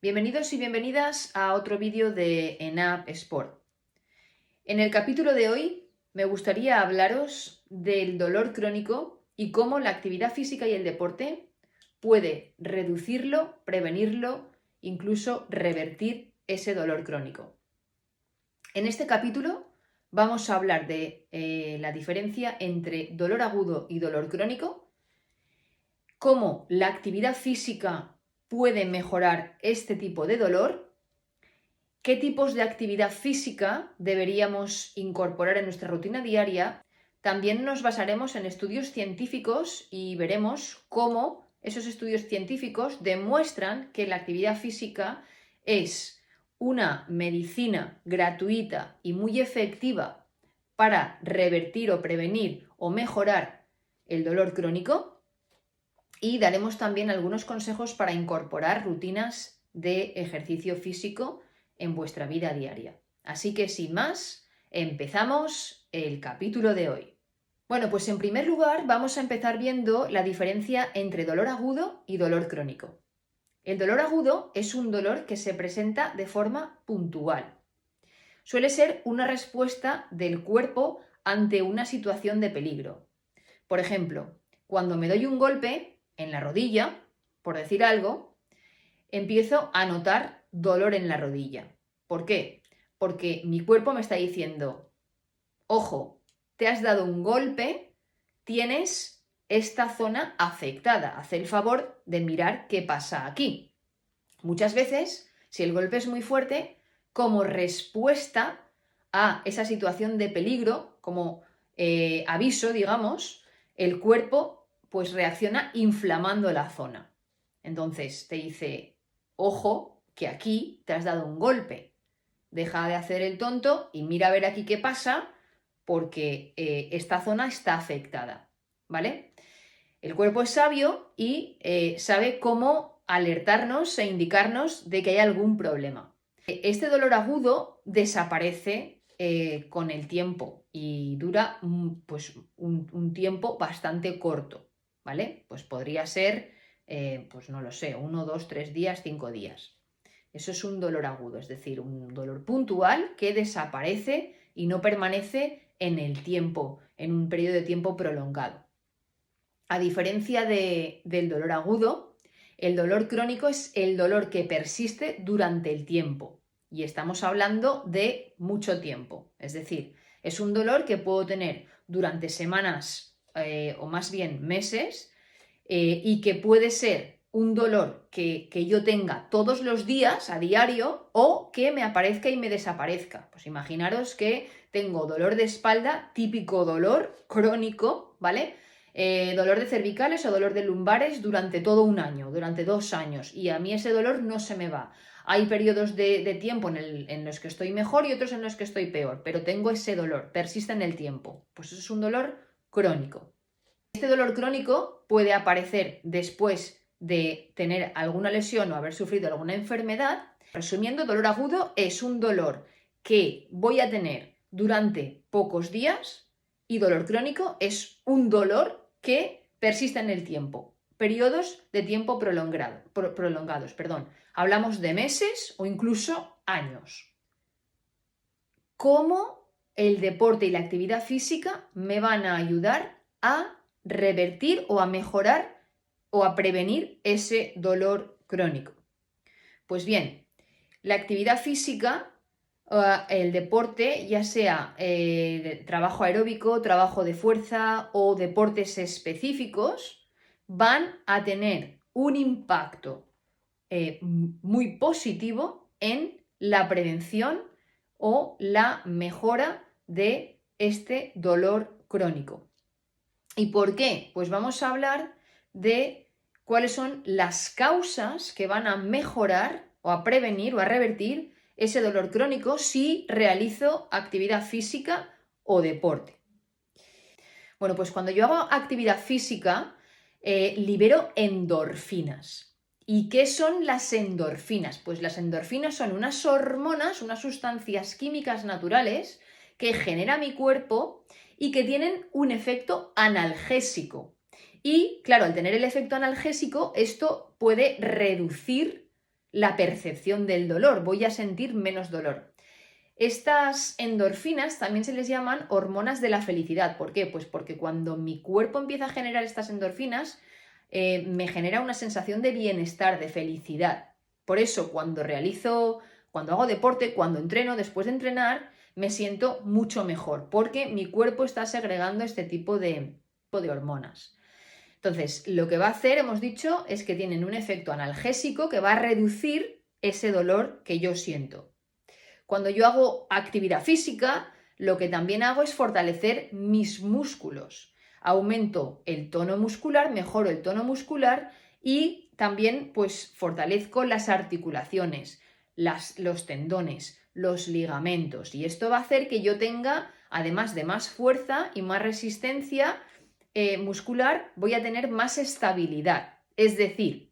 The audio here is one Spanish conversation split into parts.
Bienvenidos y bienvenidas a otro vídeo de ENAP Sport. En el capítulo de hoy me gustaría hablaros del dolor crónico y cómo la actividad física y el deporte puede reducirlo, prevenirlo, incluso revertir ese dolor crónico. En este capítulo vamos a hablar de la diferencia entre dolor agudo y dolor crónico, cómo la actividad física puede mejorar este tipo de dolor, qué tipos de actividad física deberíamos incorporar en nuestra rutina diaria. También nos basaremos en estudios científicos y veremos cómo esos estudios científicos demuestran que la actividad física es una medicina gratuita y muy efectiva para revertir o prevenir o mejorar el dolor crónico. Y daremos también algunos consejos para incorporar rutinas de ejercicio físico en vuestra vida diaria. Así que sin más, empezamos el capítulo de hoy. Bueno, pues en primer lugar vamos a empezar viendo la diferencia entre dolor agudo y dolor crónico. El dolor agudo es un dolor que se presenta de forma puntual. Suele ser una respuesta del cuerpo ante una situación de peligro. Por ejemplo, cuando me doy un golpe en la rodilla, por decir algo, empiezo a notar dolor en la rodilla. ¿Por qué? Porque mi cuerpo me está diciendo, ojo, te has dado un golpe, tienes esta zona afectada, haz el favor de mirar qué pasa aquí. Muchas veces, si el golpe es muy fuerte, como respuesta a esa situación de peligro, como aviso, digamos, el cuerpo pues reacciona inflamando la zona. Entonces te dice, ojo, que aquí te has dado un golpe. Deja de hacer el tonto y mira a ver aquí qué pasa, porque esta zona está afectada, ¿vale? El cuerpo es sabio y sabe cómo alertarnos e indicarnos de que hay algún problema. Este dolor agudo desaparece con el tiempo y dura pues, un tiempo bastante corto, ¿vale? Pues podría ser, pues no lo sé, 1, 2, 3 días, 5 días. Eso es un dolor agudo, es decir, un dolor puntual que desaparece y no permanece en el tiempo, en un periodo de tiempo prolongado. A diferencia del dolor agudo, el dolor crónico es el dolor que persiste durante el tiempo. Y estamos hablando de mucho tiempo. Es decir, es un dolor que puedo tener durante semanas o más bien meses y que puede ser un dolor que yo tenga todos los días, a diario, o que me aparezca y me desaparezca. Pues imaginaros que tengo dolor de espalda, típico dolor crónico, ¿vale? Dolor de cervicales o dolor de lumbares durante todo un año, durante 2 años, y a mí ese dolor no se me va. Hay periodos de tiempo en los que estoy mejor y otros en los que estoy peor, pero tengo ese dolor, persiste en el tiempo. Pues eso es un dolor crónico. Este dolor crónico puede aparecer después de tener alguna lesión o haber sufrido alguna enfermedad. Resumiendo, dolor agudo es un dolor que voy a tener durante pocos días y dolor crónico es un dolor que persiste en el tiempo. Periodos de tiempo prolongados. Hablamos de meses o incluso años. ¿Cómo el deporte y la actividad física me van a ayudar a revertir o a mejorar o a prevenir ese dolor crónico? Pues bien, la actividad física, el deporte, ya sea trabajo aeróbico, trabajo de fuerza o deportes específicos, van a tener un impacto muy positivo en la prevención o la mejora de este dolor crónico. ¿Y por qué? Pues vamos a hablar de cuáles son las causas que van a mejorar o a prevenir o a revertir ese dolor crónico si realizo actividad física o deporte. Bueno, pues cuando yo hago actividad física, libero endorfinas. ¿Y qué son las endorfinas? Pues las endorfinas son unas hormonas, unas sustancias químicas naturales que genera mi cuerpo y que tienen un efecto analgésico. Y claro, al tener el efecto analgésico, esto puede reducir la percepción del dolor, voy a sentir menos dolor. Estas endorfinas también se les llaman hormonas de la felicidad. ¿Por qué? Pues porque cuando mi cuerpo empieza a generar estas endorfinas, me genera una sensación de bienestar, de felicidad. Por eso, cuando hago deporte, cuando entreno, después de entrenar, me siento mucho mejor, porque mi cuerpo está segregando este tipo de hormonas. Entonces, lo que va a hacer, hemos dicho, es que tienen un efecto analgésico que va a reducir ese dolor que yo siento. Cuando yo hago actividad física, lo que también hago es fortalecer mis músculos. Aumento el tono muscular, mejoro el tono muscular y también pues fortalezco las articulaciones, los tendones, los ligamentos. Y esto va a hacer que yo tenga, además de más fuerza y más resistencia muscular, voy a tener más estabilidad. Es decir,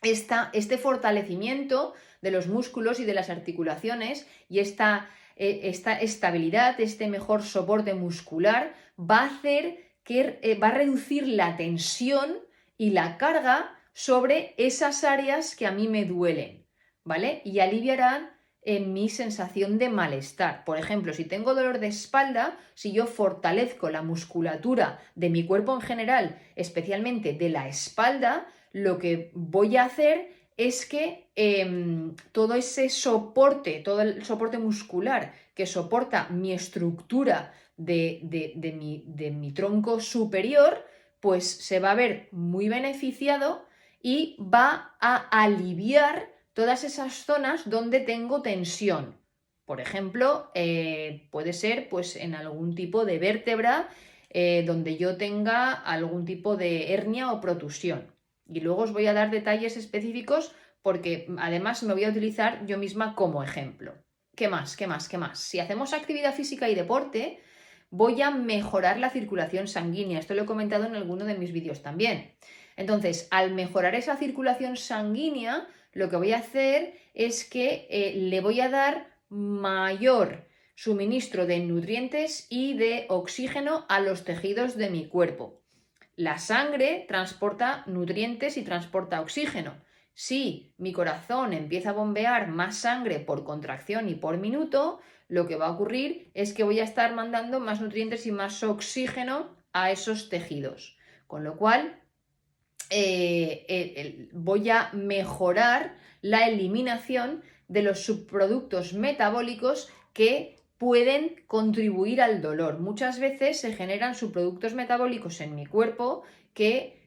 este fortalecimiento de los músculos y de las articulaciones y esta estabilidad, este mejor soporte muscular va a hacer que va a reducir la tensión y la carga sobre esas áreas que a mí me duelen, ¿vale? Y aliviarán mi sensación de malestar. Por ejemplo, si tengo dolor de espalda, si yo fortalezco la musculatura de mi cuerpo en general, especialmente de la espalda, lo que voy a hacer es que todo el soporte muscular que soporta mi estructura de mi tronco superior, pues se va a ver muy beneficiado y va a aliviar todas esas zonas donde tengo tensión. Por ejemplo, puede ser pues, en algún tipo de vértebra donde yo tenga algún tipo de hernia o protusión. Y luego os voy a dar detalles específicos porque además me voy a utilizar yo misma como ejemplo. ¿Qué más? ¿Qué más? ¿Qué más? Si hacemos actividad física y deporte, voy a mejorar la circulación sanguínea. Esto lo he comentado en alguno de mis vídeos también. Entonces, al mejorar esa circulación sanguínea, lo que voy a hacer es que le voy a dar mayor suministro de nutrientes y de oxígeno a los tejidos de mi cuerpo. La sangre transporta nutrientes y transporta oxígeno. Si mi corazón empieza a bombear más sangre por contracción y por minuto, lo que va a ocurrir es que voy a estar mandando más nutrientes y más oxígeno a esos tejidos. Con lo cual, voy a mejorar la eliminación de los subproductos metabólicos que pueden contribuir al dolor. Muchas veces se generan subproductos metabólicos en mi cuerpo que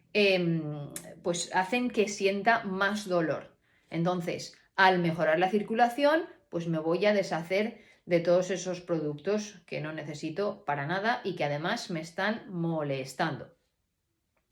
pues hacen que sienta más dolor. Entonces, al mejorar la circulación, pues me voy a deshacer de todos esos productos que no necesito para nada y que además me están molestando.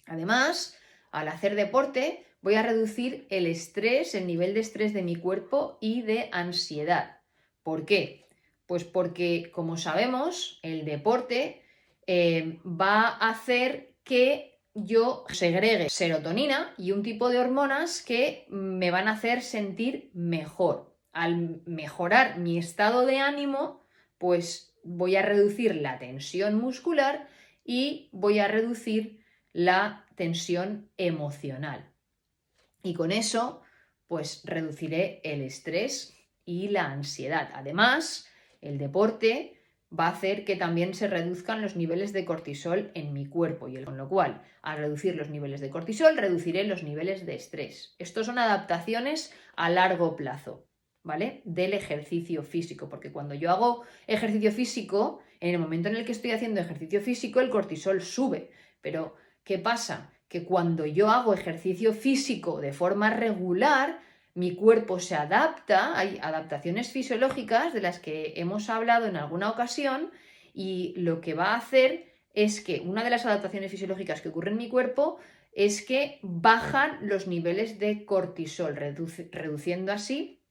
Además, al hacer deporte, voy a reducir el estrés, el nivel de estrés de mi cuerpo y de ansiedad. ¿Por qué? Pues porque, como sabemos, el deporte va a hacer que yo segregue serotonina y un tipo de hormonas que me van a hacer sentir mejor. Al mejorar mi estado de ánimo, pues voy a reducir la tensión muscular y voy a reducir la tensión emocional. Y con eso, pues reduciré el estrés y la ansiedad. Además, el deporte va a hacer que también se reduzcan los niveles de cortisol en mi cuerpo, con lo cual, al reducir los niveles de cortisol, reduciré los niveles de estrés. Estos son adaptaciones a largo plazo, ¿vale? Del ejercicio físico, porque cuando yo hago ejercicio físico, en el momento en el que estoy haciendo ejercicio físico, el cortisol sube, pero ¿qué pasa? Que cuando yo hago ejercicio físico de forma regular, mi cuerpo se adapta, hay adaptaciones fisiológicas de las que hemos hablado en alguna ocasión y lo que va a hacer es que una de las adaptaciones fisiológicas que ocurre en mi cuerpo es que bajan los niveles de cortisol, reduciendo así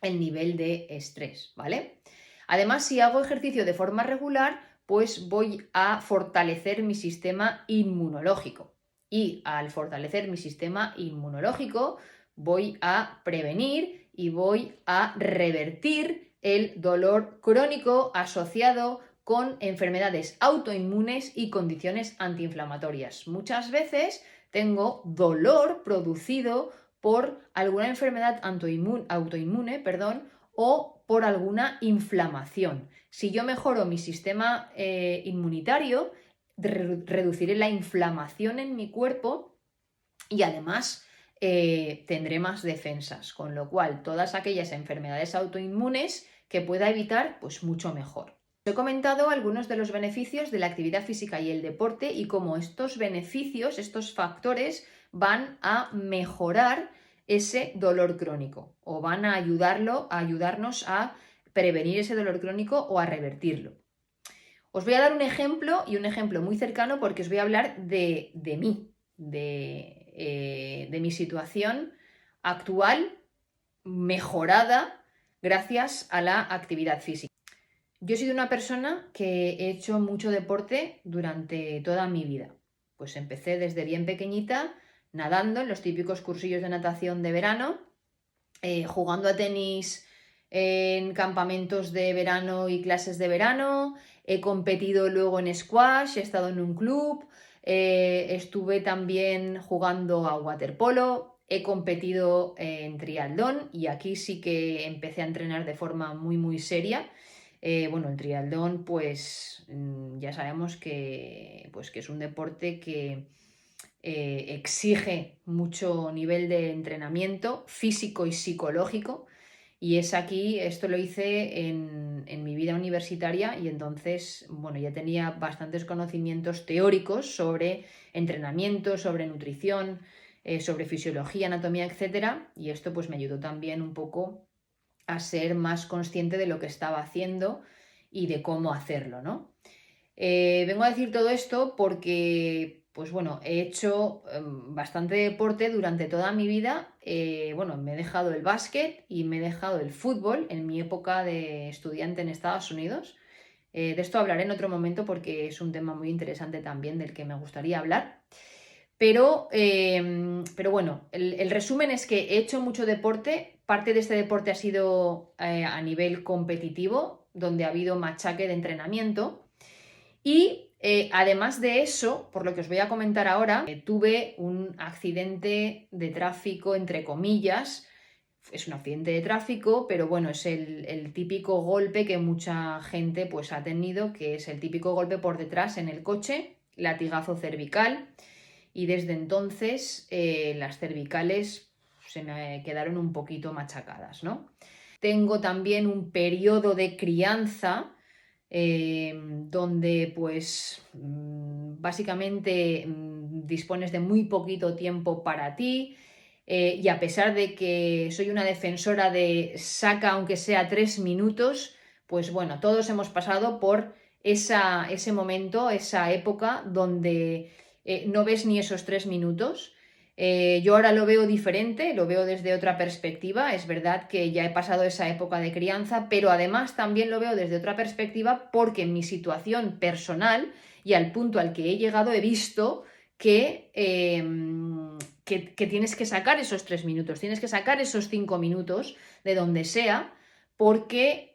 el nivel de estrés, ¿vale? Además, si hago ejercicio de forma regular, pues voy a fortalecer mi sistema inmunológico. Y al fortalecer mi sistema inmunológico, voy a prevenir y voy a revertir el dolor crónico asociado con enfermedades autoinmunes y condiciones antiinflamatorias. Muchas veces tengo dolor producido por alguna enfermedad autoinmune, perdón, o por alguna inflamación. Si yo mejoro mi sistema inmunitario, reduciré la inflamación en mi cuerpo y además tendré más defensas, con lo cual todas aquellas enfermedades autoinmunes que pueda evitar, pues mucho mejor. Os he comentado algunos de los beneficios de la actividad física y el deporte y cómo estos beneficios, estos factores, van a mejorar ese dolor crónico o van a ayudarnos a prevenir ese dolor crónico o a revertirlo. Os voy a dar un ejemplo y un ejemplo muy cercano porque os voy a hablar de mí, de mi situación actual mejorada gracias a la actividad física. Yo he sido una persona que he hecho mucho deporte durante toda mi vida. Pues empecé desde bien pequeñita nadando en los típicos cursillos de natación de verano, jugando a tenis en campamentos de verano y clases de verano, he competido luego en squash, he estado en un club, estuve también jugando a waterpolo, he competido en triatlón y aquí sí que empecé a entrenar de forma muy muy seria. Bueno, el triatlón pues ya sabemos pues, que es un deporte que exige mucho nivel de entrenamiento físico y psicológico. Y es aquí, esto lo hice en mi vida universitaria y entonces, bueno, ya tenía bastantes conocimientos teóricos sobre entrenamiento, sobre nutrición, sobre fisiología, anatomía, etcétera. Y esto pues me ayudó también un poco a ser más consciente de lo que estaba haciendo y de cómo hacerlo, ¿no? Vengo a decir todo esto porque, pues bueno, he hecho bastante deporte durante toda mi vida. Bueno, me he dejado el básquet y me he dejado el fútbol en mi época de estudiante en Estados Unidos. De esto hablaré en otro momento porque es un tema muy interesante también del que me gustaría hablar. Pero bueno, el resumen es que he hecho mucho deporte. Parte de este deporte ha sido a nivel competitivo, donde ha habido machaque de entrenamiento. Y además de eso, por lo que os voy a comentar ahora, tuve un accidente de tráfico, entre comillas. Es un accidente de tráfico, pero bueno, es el típico golpe que mucha gente pues ha tenido, que es el típico golpe por detrás en el coche, latigazo cervical. Y desde entonces las cervicales se me quedaron un poquito machacadas, ¿no? Tengo también un periodo de crianza donde pues básicamente dispones de muy poquito tiempo para ti y a pesar de que soy una defensora de saca aunque sea 3 minutos, pues bueno, todos hemos pasado por ese momento, esa época donde no ves ni esos 3 minutos. Yo ahora lo veo diferente, lo veo desde otra perspectiva. Es verdad que ya he pasado esa época de crianza, pero además también lo veo desde otra perspectiva porque en mi situación personal y al punto al que he llegado he visto que tienes que sacar esos 3 minutos, tienes que sacar esos 5 minutos de donde sea porque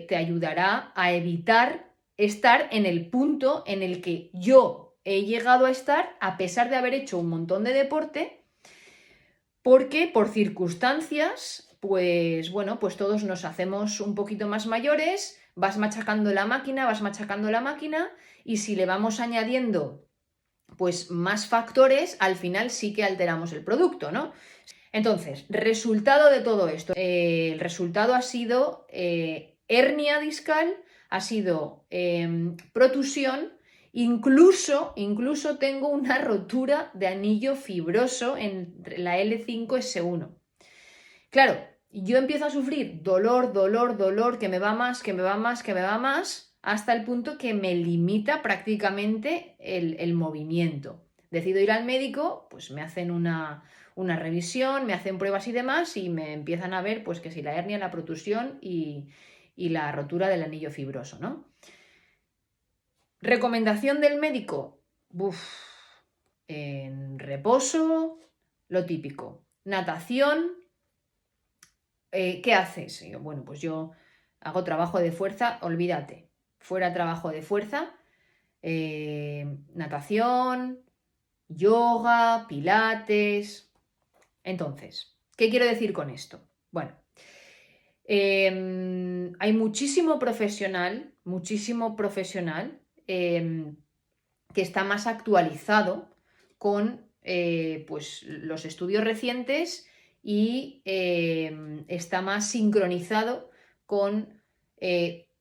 te ayudará a evitar estar en el punto en el que yo he llegado a estar a pesar de haber hecho un montón de deporte, porque por circunstancias, pues bueno, pues todos nos hacemos un poquito más mayores, vas machacando la máquina y si le vamos añadiendo pues más factores, al final sí que alteramos el producto, ¿no? Entonces, resultado de todo esto, el resultado ha sido hernia discal, ha sido protusión. Incluso tengo una rotura de anillo fibroso en la L5S1. Claro, yo empiezo a sufrir dolor, que me va más, hasta el punto que me limita prácticamente el movimiento. Decido ir al médico, pues me hacen una revisión, me hacen pruebas y demás y me empiezan a ver pues que si la hernia, la protusión y la rotura del anillo fibroso, ¿no? Recomendación del médico, en reposo, lo típico. Natación, ¿qué haces? Y yo, bueno, pues yo hago trabajo de fuerza, olvídate, fuera trabajo de fuerza, natación, yoga, pilates. Entonces, ¿qué quiero decir con esto? Bueno, hay muchísimo profesional que está más actualizado con pues, los estudios recientes y está más sincronizado con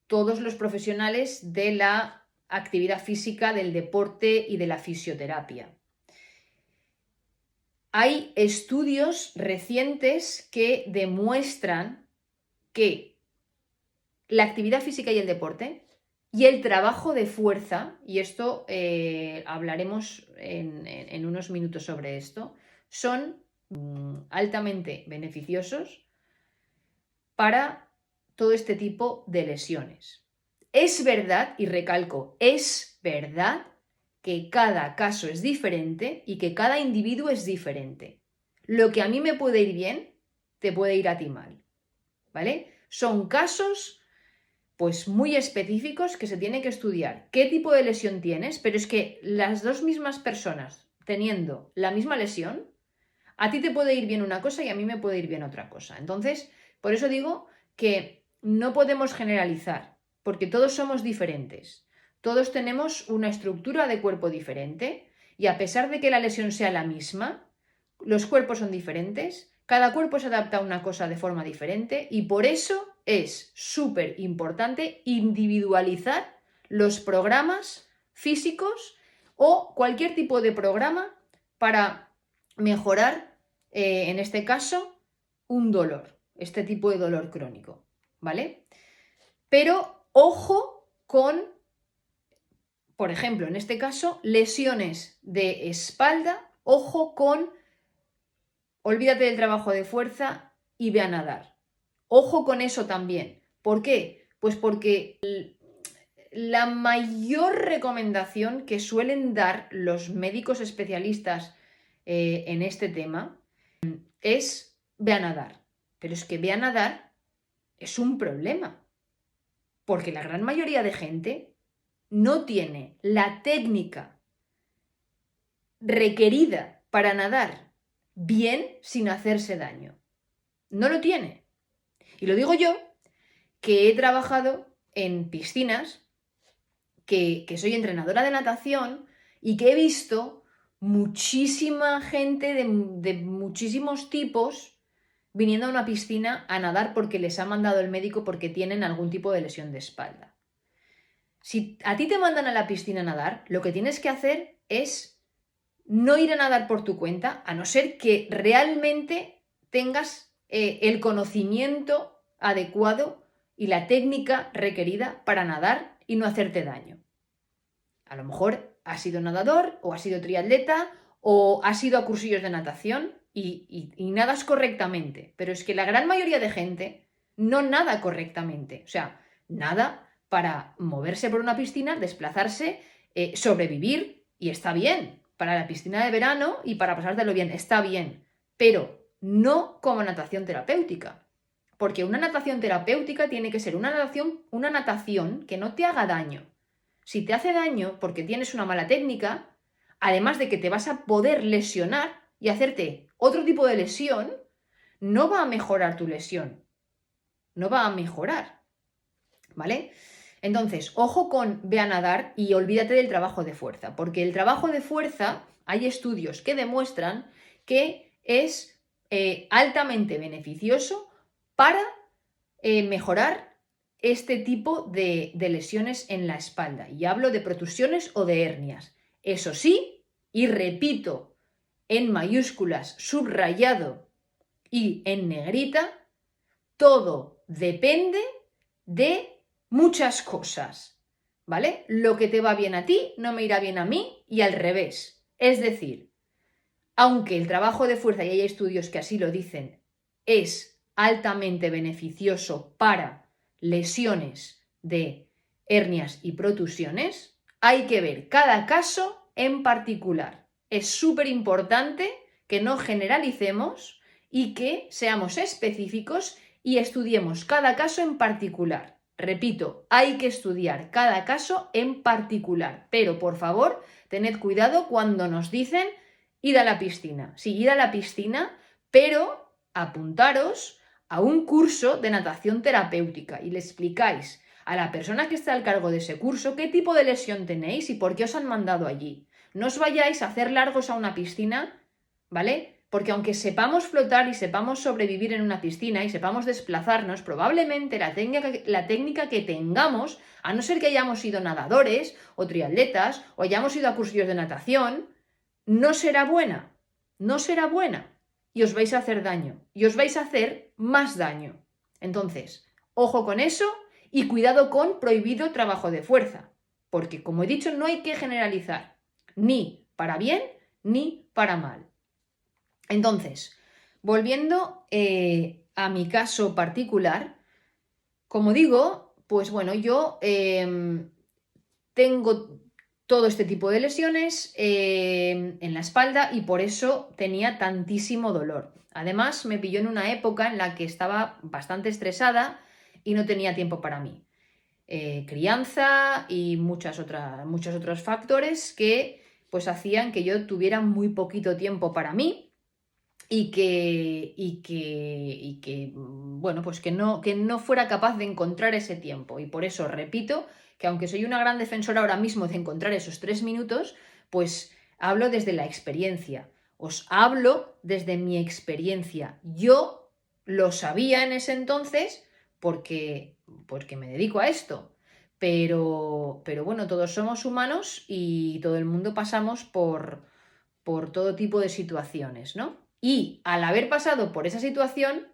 todos los profesionales de la actividad física, del deporte y de la fisioterapia. Hay estudios recientes que demuestran que la actividad física y el deporte y el trabajo de fuerza, y esto hablaremos en unos minutos sobre esto, son altamente beneficiosos para todo este tipo de lesiones. Es verdad, y recalco, es verdad que cada caso es diferente y que cada individuo es diferente. Lo que a mí me puede ir bien, te puede ir a ti mal, ¿vale? Son casos pues muy específicos que se tiene que estudiar. ¿Qué tipo de lesión tienes? Pero es que las dos mismas personas teniendo la misma lesión, a ti te puede ir bien una cosa y a mí me puede ir bien otra cosa. Entonces, por eso digo que no podemos generalizar, porque todos somos diferentes. Todos tenemos una estructura de cuerpo diferente y a pesar de que la lesión sea la misma, los cuerpos son diferentes, cada cuerpo se adapta a una cosa de forma diferente y por eso es súper importante individualizar los programas físicos o cualquier tipo de programa para mejorar, en este caso, un dolor, este tipo de dolor crónico, ¿vale? Pero ojo con, por ejemplo, en este caso, lesiones de espalda, ojo con, olvídate del trabajo de fuerza y ve a nadar. Ojo con eso también. ¿Por qué? Pues porque la mayor recomendación que suelen dar los médicos especialistas en este tema es ve a nadar. Pero es que ve a nadar es un problema. Porque la gran mayoría de gente no tiene la técnica requerida para nadar bien sin hacerse daño. No lo tiene. Y lo digo yo, que he trabajado en piscinas, que soy entrenadora de natación y que he visto muchísima gente de muchísimos tipos viniendo a una piscina a nadar porque les ha mandado el médico porque tienen algún tipo de lesión de espalda. Si a ti te mandan a la piscina a nadar, lo que tienes que hacer es no ir a nadar por tu cuenta, a no ser que realmente tengas el conocimiento adecuado y la técnica requerida para nadar y no hacerte daño. A lo mejor has sido nadador o has sido triatleta o has ido a cursillos de natación y nadas correctamente, pero es que la gran mayoría de gente no nada correctamente, o sea, nada para moverse por una piscina, desplazarse, sobrevivir y está bien, para la piscina de verano y para pasártelo bien, está bien, pero no como natación terapéutica. Porque una natación terapéutica tiene que ser una natación que no te haga daño. Si te hace daño porque tienes una mala técnica, además de que te vas a poder lesionar y hacerte otro tipo de lesión, no va a mejorar tu lesión. No va a mejorar. ¿Vale? Entonces, ojo con ve a nadar y olvídate del trabajo de fuerza, porque el trabajo de fuerza, hay estudios que demuestran que es altamente beneficioso para mejorar este tipo de lesiones en la espalda. Y hablo de protusiones o de hernias. Eso sí, y repito, en mayúsculas, subrayado y en negrita, todo depende de muchas cosas, ¿vale? Lo que te va bien a ti no me irá bien a mí y al revés. Es decir, aunque el trabajo de fuerza, y hay estudios que así lo dicen, es altamente beneficioso para lesiones de hernias y protusiones, hay que ver cada caso en particular. Es súper importante que no generalicemos y que seamos específicos y estudiemos cada caso en particular. Repito, hay que estudiar cada caso en particular, pero por favor, tened cuidado cuando nos dicen id a la piscina. Sí, id a la piscina, pero apuntaros a un curso de natación terapéutica y le explicáis a la persona que está al cargo de ese curso qué tipo de lesión tenéis y por qué os han mandado allí. No os vayáis a hacer largos a una piscina, ¿vale? Porque aunque sepamos flotar y sepamos sobrevivir en una piscina y sepamos desplazarnos, probablemente la técnica que tengamos, a no ser que hayamos sido nadadores o triatletas o hayamos ido a cursillos de natación, no será buena. No será buena. Y os vais a hacer daño. Y os vais a hacer más daño. Entonces, ojo con eso y cuidado con prohibido trabajo de fuerza. Porque, como he dicho, no hay que generalizar. Ni para bien ni para mal. Entonces, volviendo a mi caso particular, como digo, pues bueno, yo tengo todo este tipo de lesiones en la espalda y por eso tenía tantísimo dolor. Además, me pilló en una época en la que estaba bastante estresada y no tenía tiempo para mí. Crianza y muchos otros factores que pues hacían que yo tuviera muy poquito tiempo para mí y que bueno, pues que no fuera capaz de encontrar ese tiempo. Y por eso repito que aunque soy una gran defensora ahora mismo de encontrar esos 3 minutos, pues hablo desde la experiencia. Os hablo desde mi experiencia. Yo lo sabía en ese entonces porque me dedico a esto. Pero bueno, todos somos humanos y todo el mundo pasamos por todo tipo de situaciones, ¿no? Y al haber pasado por esa situación,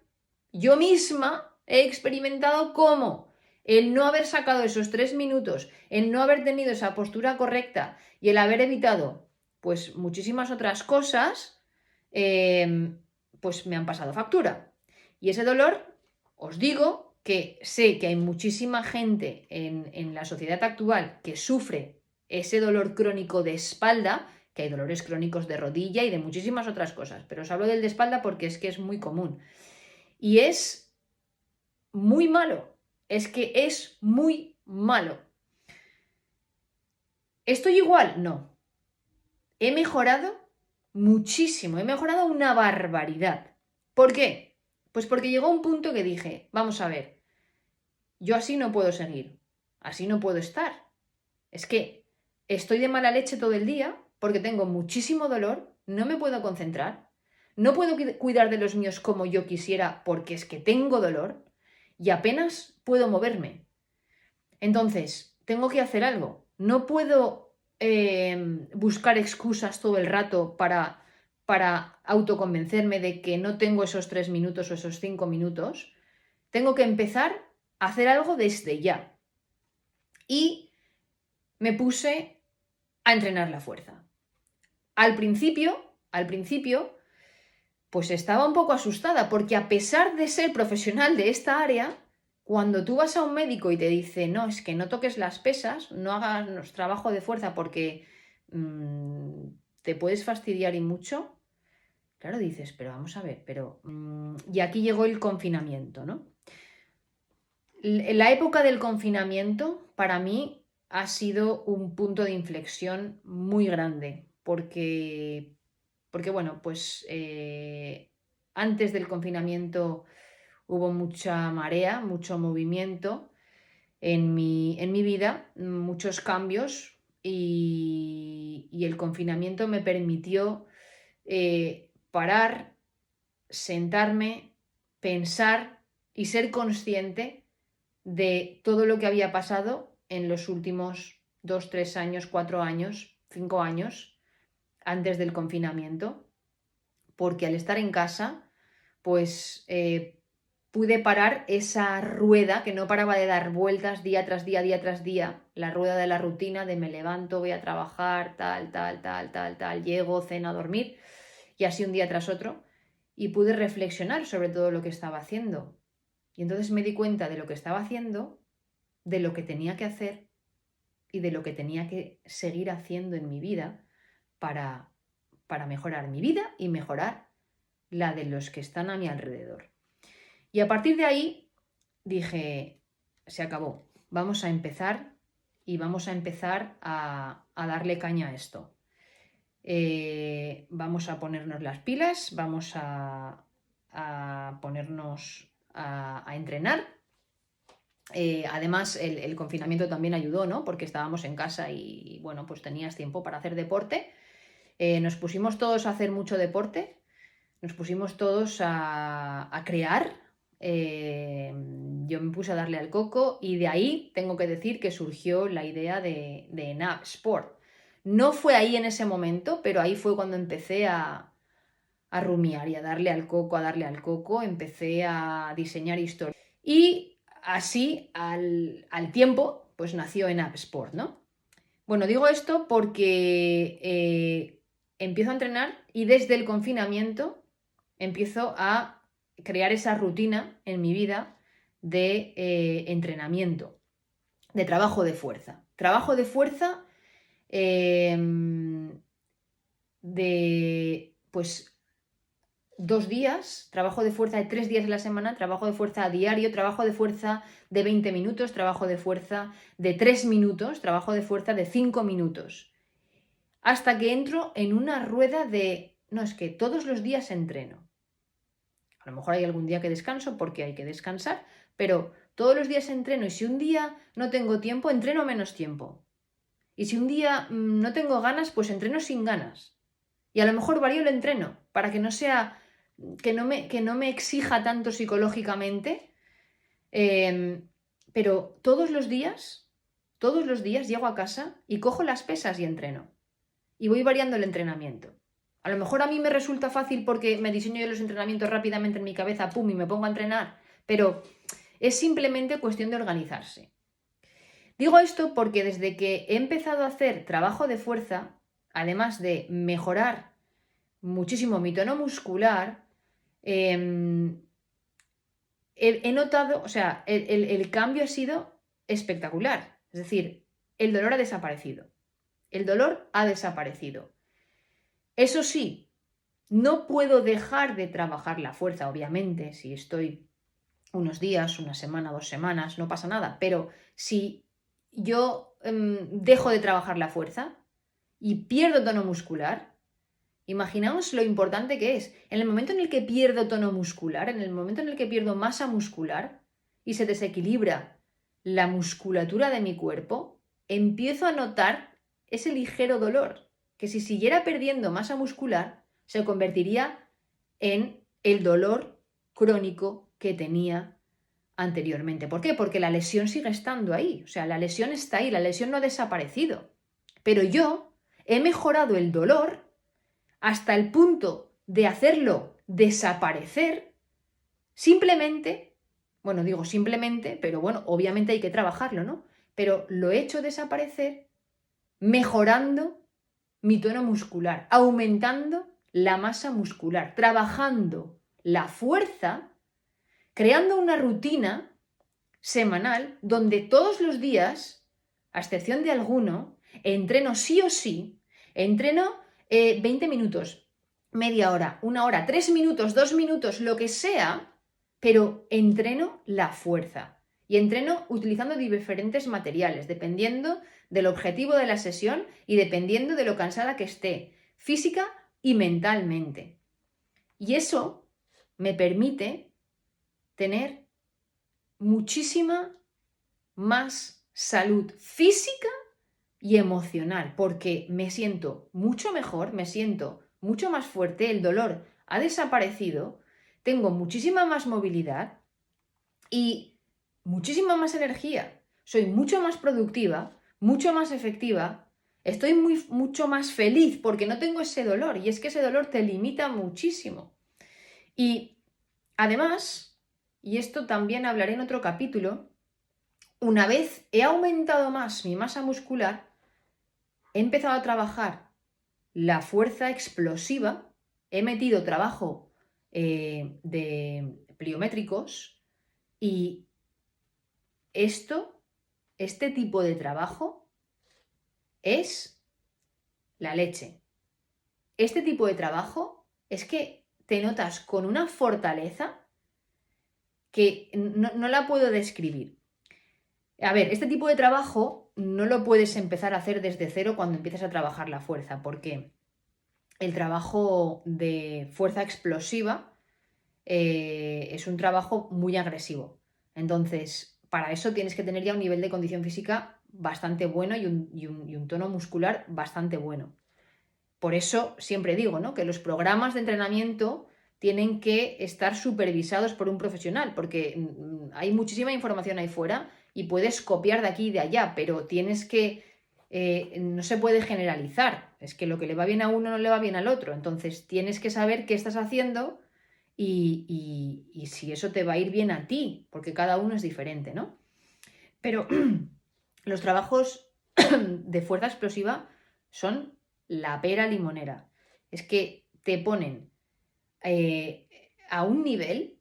yo misma he experimentado cómo el no haber sacado esos 3 minutos, el no haber tenido esa postura correcta y el haber evitado pues muchísimas otras cosas, pues me han pasado factura. Y ese dolor, os digo que sé que hay muchísima gente en la sociedad actual que sufre ese dolor crónico de espalda, que hay dolores crónicos de rodilla y de muchísimas otras cosas, pero os hablo del de espalda porque es que es muy común. Y es muy malo, es que es muy malo. ¿Estoy igual? No. He mejorado muchísimo, he mejorado una barbaridad. ¿Por qué? Pues porque llegó un punto que dije, vamos a ver, yo así no puedo seguir, así no puedo estar. Es que estoy de mala leche todo el día porque tengo muchísimo dolor, no me puedo concentrar, no puedo cuidar de los míos como yo quisiera porque es que tengo dolor y apenas puedo moverme. Entonces, tengo que hacer algo. No puedo buscar excusas todo el rato para autoconvencerme de que no tengo esos 3 minutos o esos 5 minutos. Tengo que empezar a hacer algo desde ya. Y me puse a entrenar la fuerza. Al principio, pues estaba un poco asustada porque a pesar de ser profesional de esta área, cuando tú vas a un médico y te dice, no, es que no toques las pesas, no hagas trabajo de fuerza porque te puedes fastidiar y mucho, claro, dices, pero vamos a ver, y aquí llegó el confinamiento, ¿no? La época del confinamiento para mí ha sido un punto de inflexión muy grande porque bueno, pues antes del confinamiento hubo mucha marea, mucho movimiento en mi vida, muchos cambios y el confinamiento me permitió parar, sentarme, pensar y ser consciente de todo lo que había pasado en los últimos 2, 3 años, 4 años, 5 años antes del confinamiento, porque al estar en casa, pues pude parar esa rueda que no paraba de dar vueltas día tras día, día tras día, la rueda de la rutina de me levanto, voy a trabajar, tal, llego, ceno, a dormir, y así un día tras otro, y pude reflexionar sobre todo lo que estaba haciendo. Y entonces me di cuenta de lo que estaba haciendo, de lo que tenía que hacer y de lo que tenía que seguir haciendo en mi vida para mejorar mi vida y mejorar la de los que están a mi alrededor. Y a partir de ahí dije, se acabó, vamos a empezar y vamos a empezar a darle caña a esto. Vamos a ponernos las pilas, vamos a a ponernos a entrenar. Además, el confinamiento también ayudó, ¿no? Porque estábamos en casa y, bueno, pues tenías tiempo para hacer deporte. Nos pusimos todos a hacer mucho deporte, nos pusimos todos a crear. Yo me puse a darle al coco y de ahí tengo que decir que surgió la idea de ENAP Sport. No fue ahí en ese momento, pero ahí fue cuando empecé a rumiar y a darle al coco, empecé a diseñar historias. Y así, al tiempo, pues nació ENAP Sport, ¿no? Bueno, digo esto porque empiezo a entrenar y desde el confinamiento empiezo a crear esa rutina en mi vida de entrenamiento, de trabajo de fuerza. Trabajo de fuerza de, pues, 2 días, trabajo de fuerza de 3 días a la semana, trabajo de fuerza a diario, trabajo de fuerza de 20 minutos, trabajo de fuerza de 3 minutos, trabajo de fuerza de 5 minutos. Hasta que entro en una rueda de, no, es que todos los días entreno. A lo mejor hay algún día que descanso porque hay que descansar, pero todos los días entreno y si un día no tengo tiempo, entreno menos tiempo. Y si un día no tengo ganas, pues entreno sin ganas. Y a lo mejor varío el entreno para que no sea, que no me exija tanto psicológicamente. Pero todos los días llego a casa y cojo las pesas y entreno. Y voy variando el entrenamiento. A lo mejor a mí me resulta fácil porque me diseño yo los entrenamientos rápidamente en mi cabeza, pum, y me pongo a entrenar, pero es simplemente cuestión de organizarse. Digo esto porque desde que he empezado a hacer trabajo de fuerza, además de mejorar muchísimo mi tono muscular, he notado, o sea, el cambio ha sido espectacular. Es decir, el dolor ha desaparecido. El dolor ha desaparecido. Eso sí, no puedo dejar de trabajar la fuerza, obviamente, si estoy unos días, una semana, 2 semanas, no pasa nada, pero si yo dejo de trabajar la fuerza y pierdo tono muscular, imaginaos lo importante que es. En el momento en el que pierdo tono muscular, en el momento en el que pierdo masa muscular y se desequilibra la musculatura de mi cuerpo, empiezo a notar ese ligero dolor, que si siguiera perdiendo masa muscular, se convertiría en el dolor crónico que tenía anteriormente. ¿Por qué? Porque la lesión sigue estando ahí, o sea, la lesión está ahí, la lesión no ha desaparecido. Pero yo he mejorado el dolor hasta el punto de hacerlo desaparecer simplemente, bueno, digo simplemente, pero bueno, obviamente hay que trabajarlo, ¿no? Pero lo he hecho desaparecer mejorando mi tono muscular, aumentando la masa muscular, trabajando la fuerza, creando una rutina semanal donde todos los días, a excepción de alguno, entreno sí o sí, entreno 20 minutos, media hora, 1 hora, 3 minutos, 2 minutos, lo que sea, pero entreno la fuerza. Y entreno utilizando diferentes materiales, dependiendo del objetivo de la sesión y dependiendo de lo cansada que esté, física y mentalmente. Y eso me permite tener muchísima más salud física y emocional, porque me siento mucho mejor, me siento mucho más fuerte, el dolor ha desaparecido, tengo muchísima más movilidad y muchísima más energía, soy mucho más productiva, mucho más efectiva, estoy mucho más feliz porque no tengo ese dolor y es que ese dolor te limita muchísimo. Y además, y esto también hablaré en otro capítulo, una vez he aumentado más mi masa muscular, he empezado a trabajar la fuerza explosiva, he metido trabajo de pliométricos y este tipo de trabajo es la leche. Este tipo de trabajo es que te notas con una fortaleza que no la puedo describir. A ver, este tipo de trabajo no lo puedes empezar a hacer desde cero cuando empiezas a trabajar la fuerza, porque el trabajo de fuerza explosiva es un trabajo muy agresivo. Entonces, para eso tienes que tener ya un nivel de condición física bastante bueno y un tono muscular bastante bueno. Por eso siempre digo, ¿no?, que los programas de entrenamiento tienen que estar supervisados por un profesional, porque hay muchísima información ahí fuera y puedes copiar de aquí y de allá, pero tienes que, no se puede generalizar. Es que lo que le va bien a uno no le va bien al otro. Entonces tienes que saber qué estás haciendo y si eso te va a ir bien a ti, porque cada uno es diferente, ¿no? Pero los trabajos de fuerza explosiva son la pera limonera. Es que te ponen a un nivel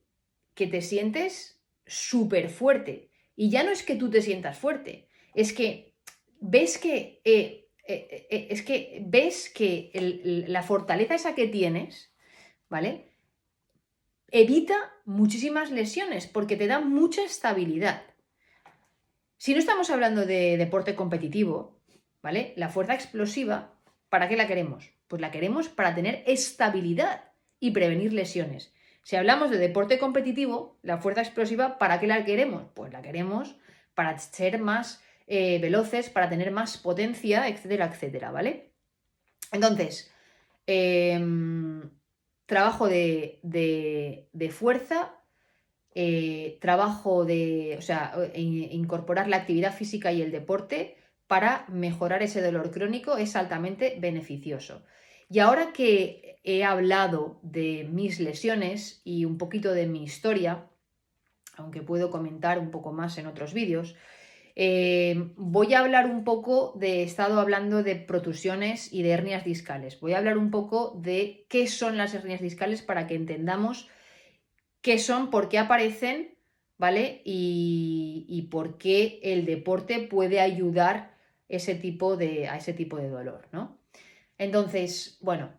que te sientes súper fuerte. Y ya no es que tú te sientas fuerte, es que ves que, la fortaleza esa que tienes, ¿vale? Evita muchísimas lesiones porque te da mucha estabilidad. Si no estamos hablando de deporte competitivo, ¿vale? La fuerza explosiva, ¿para qué la queremos? Pues la queremos para tener estabilidad y prevenir lesiones. Si hablamos de deporte competitivo, la fuerza explosiva, ¿para qué la queremos? Pues la queremos para ser más veloces, para tener más potencia, etcétera, etcétera, ¿vale? Entonces, trabajo de fuerza, trabajo de, o sea, incorporar la actividad física y el deporte para mejorar ese dolor crónico es altamente beneficioso. Y ahora que he hablado de mis lesiones y un poquito de mi historia, aunque puedo comentar un poco más en otros vídeos, voy a hablar un poco he estado hablando de protusiones y de hernias discales. Voy a hablar un poco de qué son las hernias discales para que entendamos qué son, por qué aparecen, ¿vale? Y por qué el deporte puede ayudar a ese tipo de dolor, ¿no? Entonces, bueno,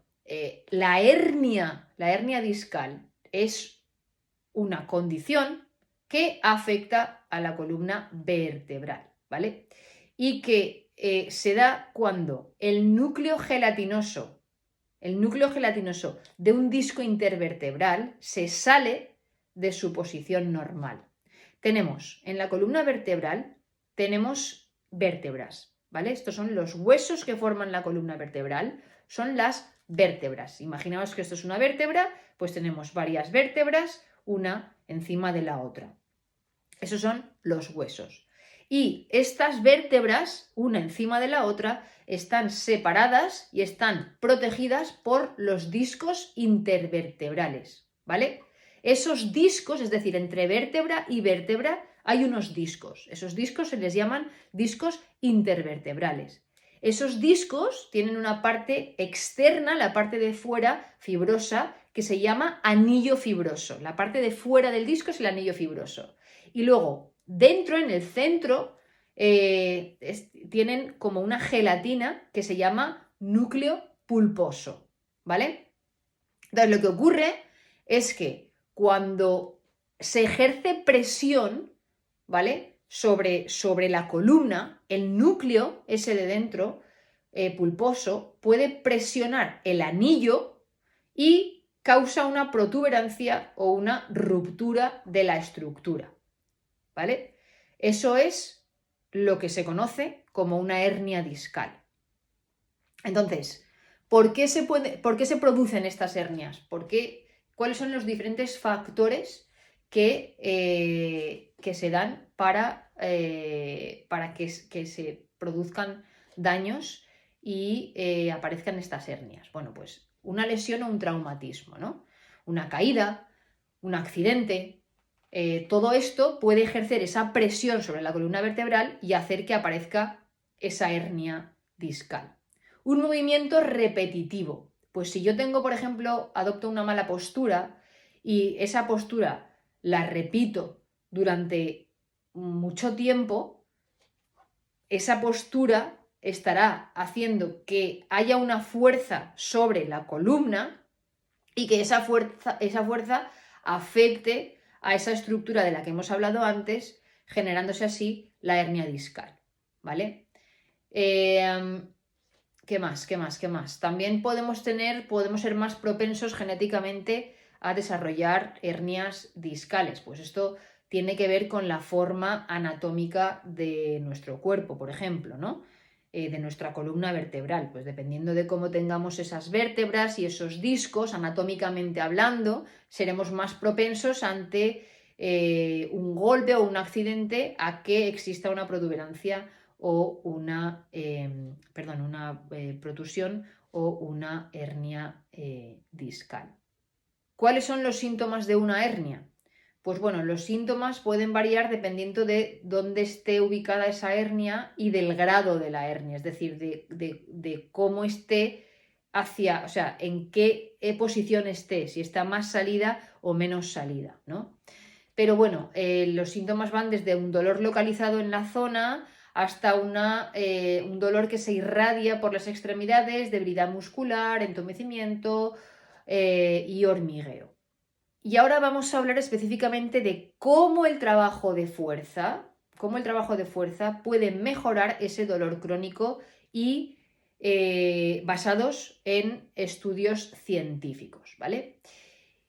la hernia discal es una condición que afecta a la columna vertebral, ¿vale? Y que se da cuando el núcleo gelatinoso de un disco intervertebral se sale de su posición normal. Tenemos en la columna vertebral, tenemos vértebras, ¿vale? Estos son los huesos que forman la columna vertebral, son las vértebras. Imaginaos que esto es una vértebra, pues tenemos varias vértebras, una encima de la otra. Esos son los huesos. Y estas vértebras, una encima de la otra, están separadas y están protegidas por los discos intervertebrales, ¿vale? Esos discos, es decir, entre vértebra y vértebra hay unos discos. Esos discos se les llaman discos intervertebrales. Esos discos tienen una parte externa, la parte de fuera, fibrosa, que se llama anillo fibroso. La parte de fuera del disco es el anillo fibroso. Y luego, dentro, en el centro, tienen como una gelatina que se llama núcleo pulposo, ¿vale? Entonces, lo que ocurre es que cuando se ejerce presión, ¿vale?, sobre la columna, el núcleo ese de dentro, pulposo, puede presionar el anillo y causa una protuberancia o una ruptura de la estructura, ¿vale? Eso es lo que se conoce como una hernia discal. Entonces, ¿por qué se producen estas hernias? ¿Cuáles son los diferentes factores que se dan para que se produzcan daños y aparezcan estas hernias? Bueno, pues una lesión o un traumatismo, ¿no? Una caída, un accidente, todo esto puede ejercer esa presión sobre la columna vertebral y hacer que aparezca esa hernia discal. Un movimiento repetitivo. Pues si yo tengo, por ejemplo, adopto una mala postura y esa postura la repito durante mucho tiempo, esa postura estará haciendo que haya una fuerza sobre la columna y que esa fuerza afecte a esa estructura de la que hemos hablado antes, generándose así la hernia discal, ¿vale? ¿Qué más? También podemos ser más propensos genéticamente a desarrollar hernias discales. Pues esto tiene que ver con la forma anatómica de nuestro cuerpo, por ejemplo, ¿no? De nuestra columna vertebral. Pues dependiendo de cómo tengamos esas vértebras y esos discos, anatómicamente hablando, seremos más propensos ante un golpe o un accidente a que exista una protuberancia o una protusión o una hernia discal. ¿Cuáles son los síntomas de una hernia? Pues bueno, los síntomas pueden variar dependiendo de dónde esté ubicada esa hernia y del grado de la hernia, es decir, de cómo esté hacia, o sea, en qué posición esté, si está más salida o menos salida, ¿no? Pero bueno, los síntomas van desde un dolor localizado en la zona hasta un dolor que se irradia por las extremidades, debilidad muscular, entumecimiento y hormigueo. Y ahora vamos a hablar específicamente de cómo el trabajo de fuerza puede mejorar ese dolor crónico y basados en estudios científicos, ¿vale?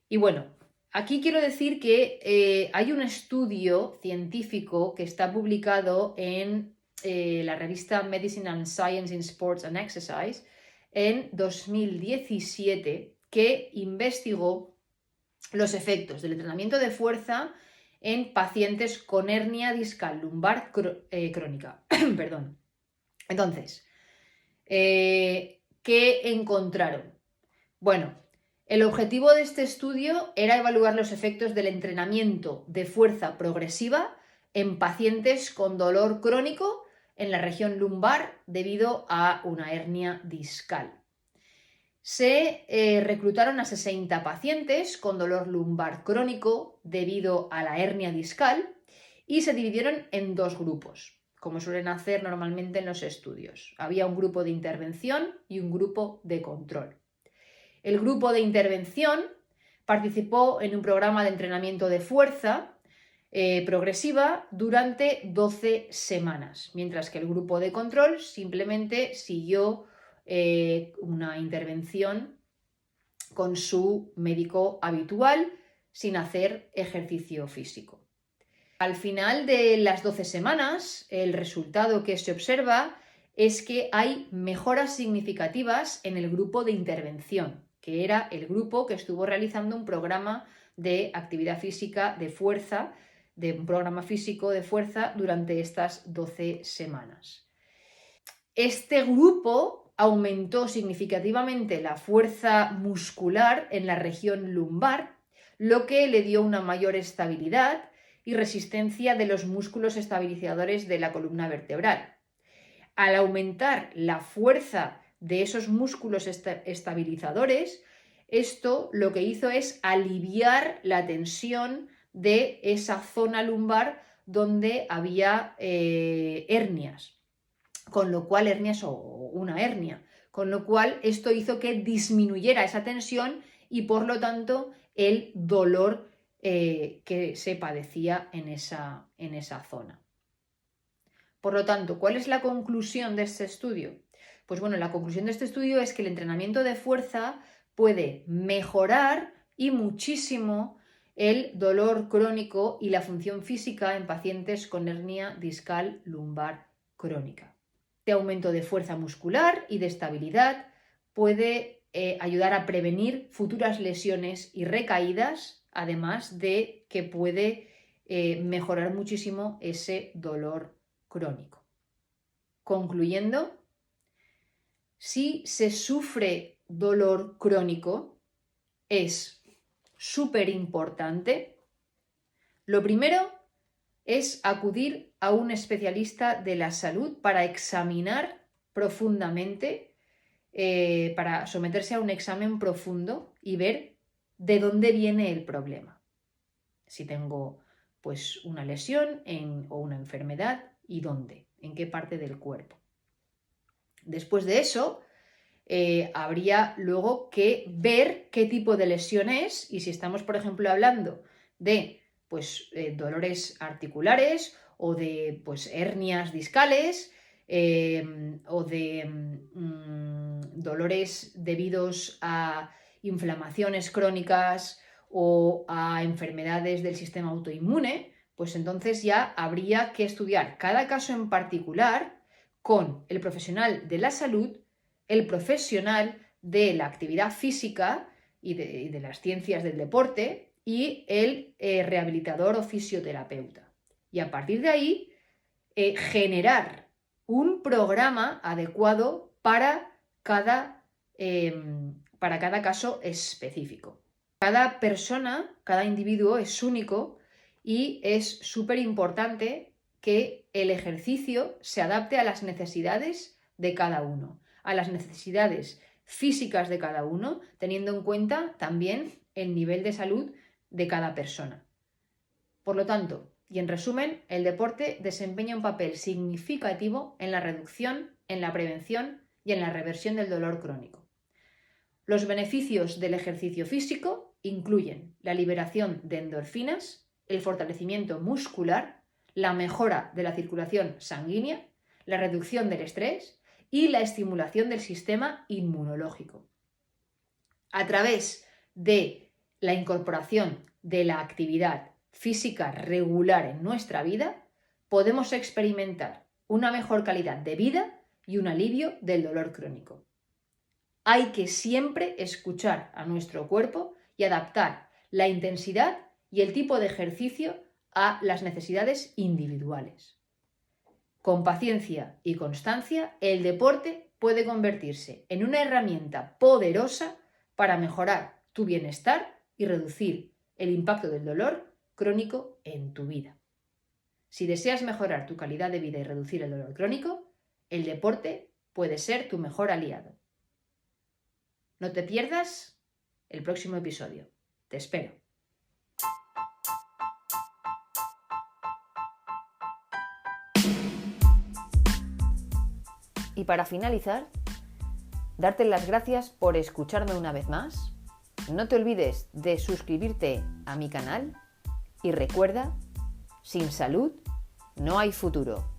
Y bueno, aquí quiero decir que hay un estudio científico que está publicado en la revista Medicine and Science in Sports and Exercise en 2017 que investigó los efectos del entrenamiento de fuerza en pacientes con hernia discal lumbar crónica. Perdón. Entonces, ¿qué encontraron? Bueno, el objetivo de este estudio era evaluar los efectos del entrenamiento de fuerza progresiva en pacientes con dolor crónico en la región lumbar debido a una hernia discal. Se reclutaron a 60 pacientes con dolor lumbar crónico debido a la hernia discal y se dividieron en dos grupos, como suelen hacer normalmente en los estudios. Había un grupo de intervención y un grupo de control. El grupo de intervención participó en un programa de entrenamiento de fuerza progresiva durante 12 semanas, mientras que el grupo de control simplemente siguió una intervención con su médico habitual sin hacer ejercicio físico. Al final de las 12 semanas, el resultado que se observa es que hay mejoras significativas en el grupo de intervención, que era el grupo que estuvo realizando un programa de actividad física de fuerza, de un programa físico de fuerza durante estas 12 semanas. Este grupo aumentó significativamente la fuerza muscular en la región lumbar, lo que le dio una mayor estabilidad y resistencia de los músculos estabilizadores de la columna vertebral. Al aumentar la fuerza de esos músculos estabilizadores, esto lo que hizo es aliviar la tensión de esa zona lumbar donde había hernias, con lo cual con lo cual esto hizo que disminuyera esa tensión y por lo tanto el dolor que se padecía en esa zona. Por lo tanto, ¿cuál es la conclusión de este estudio? Pues bueno, la conclusión de este estudio es que el entrenamiento de fuerza puede mejorar y muchísimo el dolor crónico y la función física en pacientes con hernia discal lumbar crónica. Este aumento de fuerza muscular y de estabilidad puede ayudar a prevenir futuras lesiones y recaídas, además de que puede mejorar muchísimo ese dolor crónico. Concluyendo, si se sufre dolor crónico, es súper importante. Lo primero es acudir a un especialista de la salud para examinar profundamente, para someterse a un examen profundo y ver de dónde viene el problema. Si tengo pues una lesión o una enfermedad y dónde, en qué parte del cuerpo. Después de eso, habría luego que ver qué tipo de lesión es y si estamos, por ejemplo, hablando de dolores articulares o de hernias discales o de dolores debidos a inflamaciones crónicas o a enfermedades del sistema autoinmune, pues entonces ya habría que estudiar cada caso en particular con el profesional de la salud, el profesional de la actividad física y de las ciencias del deporte y el rehabilitador o fisioterapeuta. Y a partir de ahí, generar un programa adecuado para cada caso específico. Cada persona, cada individuo es único y es súper importante que el ejercicio se adapte a las necesidades de cada uno, a las necesidades físicas de cada uno, teniendo en cuenta también el nivel de salud de cada persona. Por lo tanto, y en resumen, el deporte desempeña un papel significativo en la reducción, en la prevención y en la reversión del dolor crónico. Los beneficios del ejercicio físico incluyen la liberación de endorfinas, el fortalecimiento muscular, la mejora de la circulación sanguínea, la reducción del estrés y la estimulación del sistema inmunológico. A través de la incorporación de la actividad física regular en nuestra vida, podemos experimentar una mejor calidad de vida y un alivio del dolor crónico. Hay que siempre escuchar a nuestro cuerpo y adaptar la intensidad y el tipo de ejercicio a las necesidades individuales. Con paciencia y constancia, el deporte puede convertirse en una herramienta poderosa para mejorar tu bienestar y reducir el impacto del dolor crónico en tu vida. Si deseas mejorar tu calidad de vida y reducir el dolor crónico, el deporte puede ser tu mejor aliado. No te pierdas el próximo episodio. Te espero. Y para finalizar, darte las gracias por escucharme una vez más. No te olvides de suscribirte a mi canal y recuerda, sin salud no hay futuro.